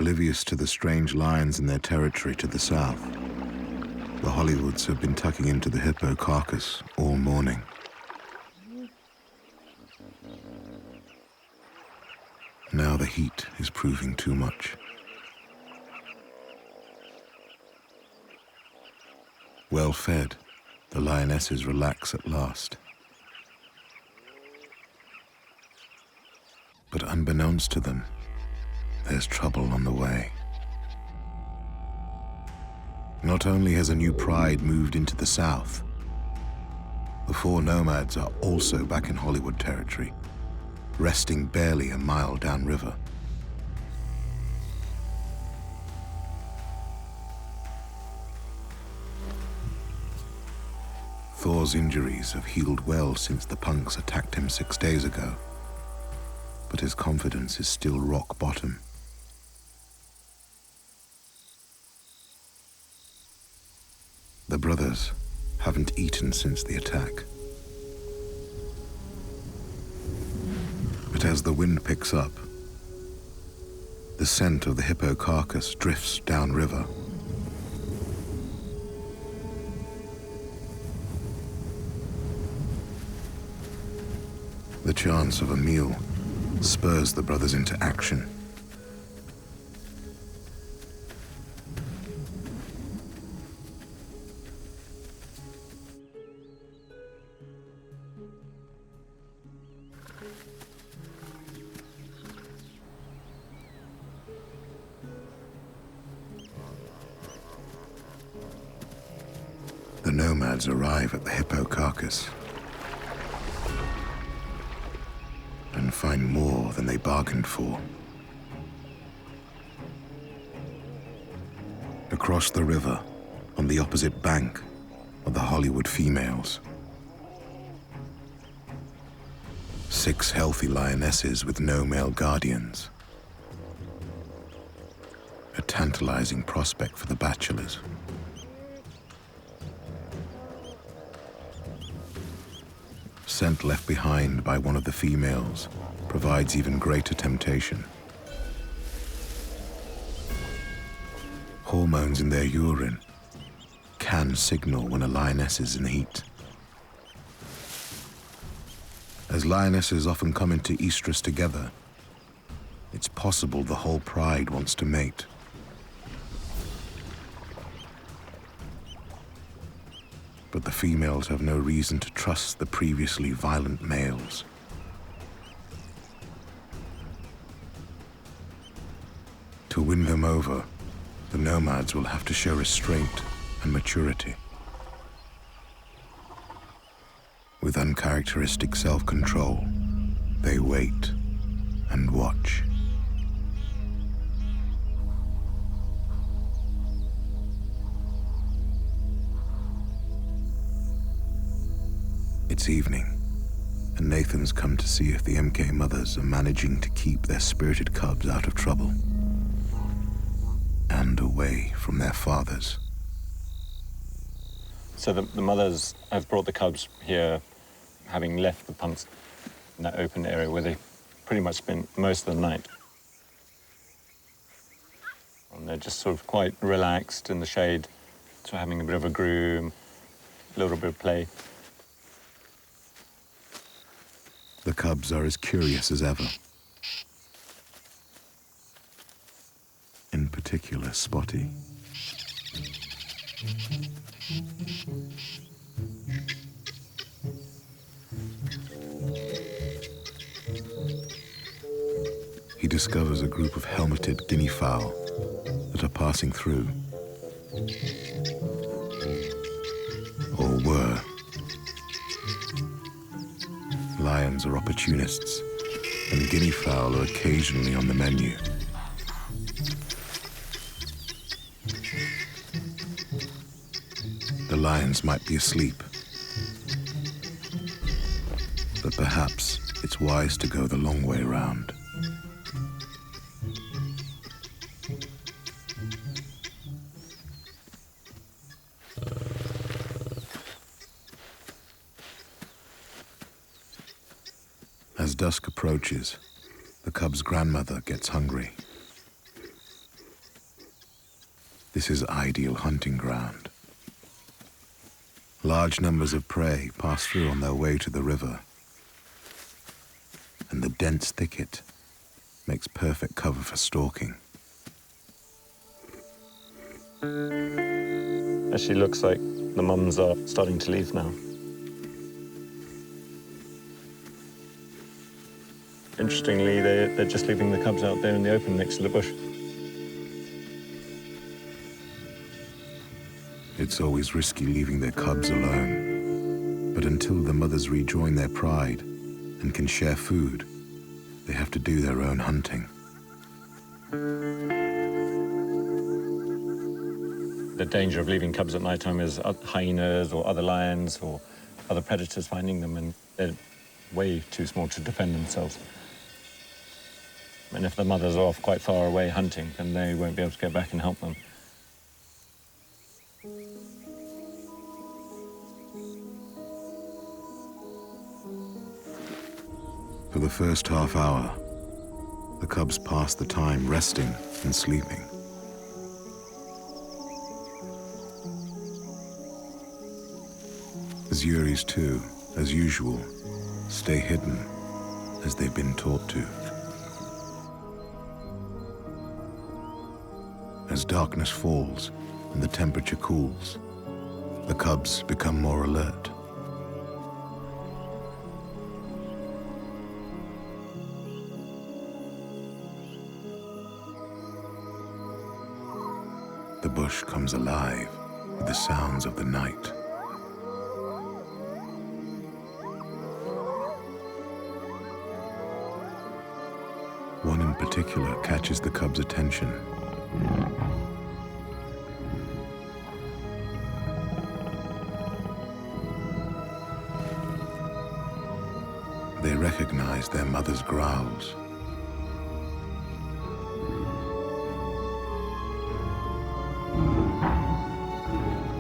Oblivious to the strange lions in their territory to the south, the Hollywoods have been tucking into the hippo carcass all morning. Now the heat is proving too much. Well fed, the lionesses relax at last. But unbeknownst to them, there's trouble on the way. Not only has a new pride moved into the south, the four nomads are also back in Hollywood territory, resting barely a mile downriver. Thor's injuries have healed well since the punks attacked him 6 days ago, but his confidence is still rock bottom. The brothers haven't eaten since the attack. But as the wind picks up, the scent of the hippo carcass drifts downriver. The chance of a meal spurs the brothers into action. The nomads arrive at the hippo carcass and find more than they bargained for. Across the river, on the opposite bank, are the Hollywood females. 6 healthy lionesses with no male guardians. A tantalizing prospect for the bachelors. Scent left behind by one of the females provides even greater temptation. Hormones in their urine can signal when a lioness is in heat. As lionesses often come into estrus together, it's possible the whole pride wants to mate. But the females have no reason to trust the previously violent males. To win them over, the nomads will have to show restraint and maturity. With uncharacteristic self-control, they wait and watch. It's evening, and Nathan's come to see if the MK mothers are managing to keep their spirited cubs out of trouble and away from their fathers. So the mothers have brought the cubs here, having left the punks in that open area where they pretty much spent most of the night. And they're just sort of quite relaxed in the shade, so having a bit of a groom, a little bit of play. The cubs are as curious as ever. In particular, Spotty. He discovers a group of helmeted guinea fowl that are passing through. Or were. Lions are opportunists, and guinea fowl are occasionally on the menu. The lions might be asleep, but perhaps it's wise to go the long way round. As dusk approaches, the cub's grandmother gets hungry. This is ideal hunting ground. Large numbers of prey pass through on their way to the river, and the dense thicket makes perfect cover for stalking. Actually looks like the mums are starting to leave now. Interestingly, they're just leaving the cubs out there in the open next to the bush. It's always risky leaving their cubs alone, but until the mothers rejoin their pride and can share food, they have to do their own hunting. The danger of leaving cubs at night time is hyenas or other lions or other predators finding them, and they're way too small to defend themselves. And if the mothers are off quite far away hunting, then they won't be able to get back and help them. For the first half hour, the cubs pass the time resting and sleeping. The Zuris too, as usual, stay hidden as they've been taught to. As darkness falls and the temperature cools, the cubs become more alert. The bush comes alive with the sounds of the night. One in particular catches the cubs' attention. They recognize their mother's growls.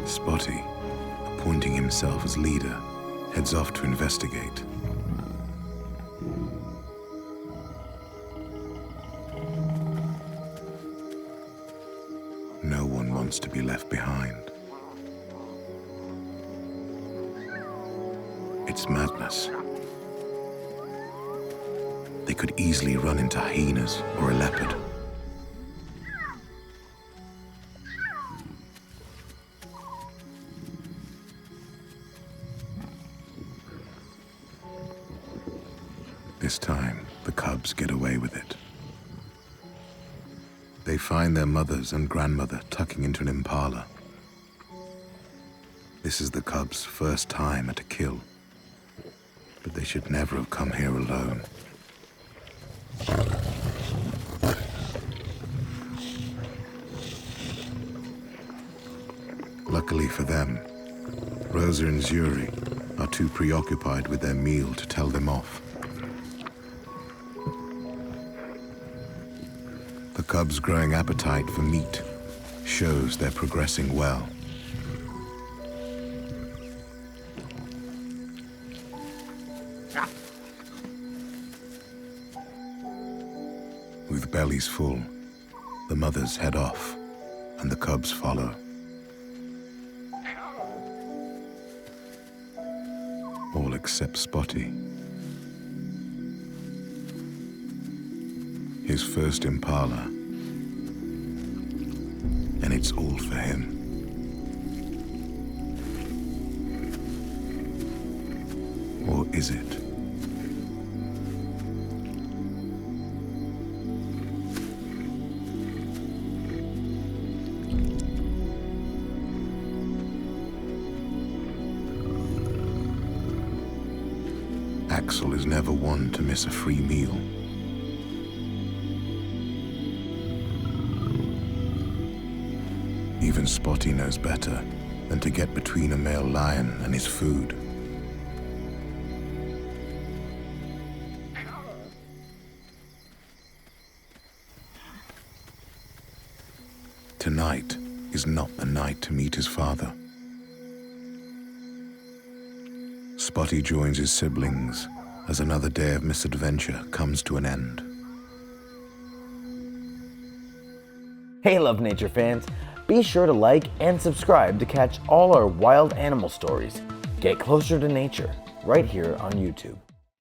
Spotty, appointing himself as leader, heads off to investigate. No one wants to be left behind. It's madness. They could easily run into hyenas or a leopard. This time, the cubs get away with it. They find their mothers and grandmother tucking into an Impala. This is the cubs' first time at a kill, but they should never have come here alone. Luckily for them, Rosa and Zuri are too preoccupied with their meal to tell them off. The cubs' growing appetite for meat shows they're progressing well. With bellies full, the mothers head off, and the cubs follow. All except Spotty. His first Impala, and it's all for him. Or is it? Axel is never one to miss a free meal. Even Spotty knows better than to get between a male lion and his food. Tonight is not the night to meet his father. Spotty joins his siblings as another day of misadventure comes to an end. Hey Love Nature fans, Be sure to like and subscribe to catch all our wild animal stories. Get closer to nature right here on YouTube.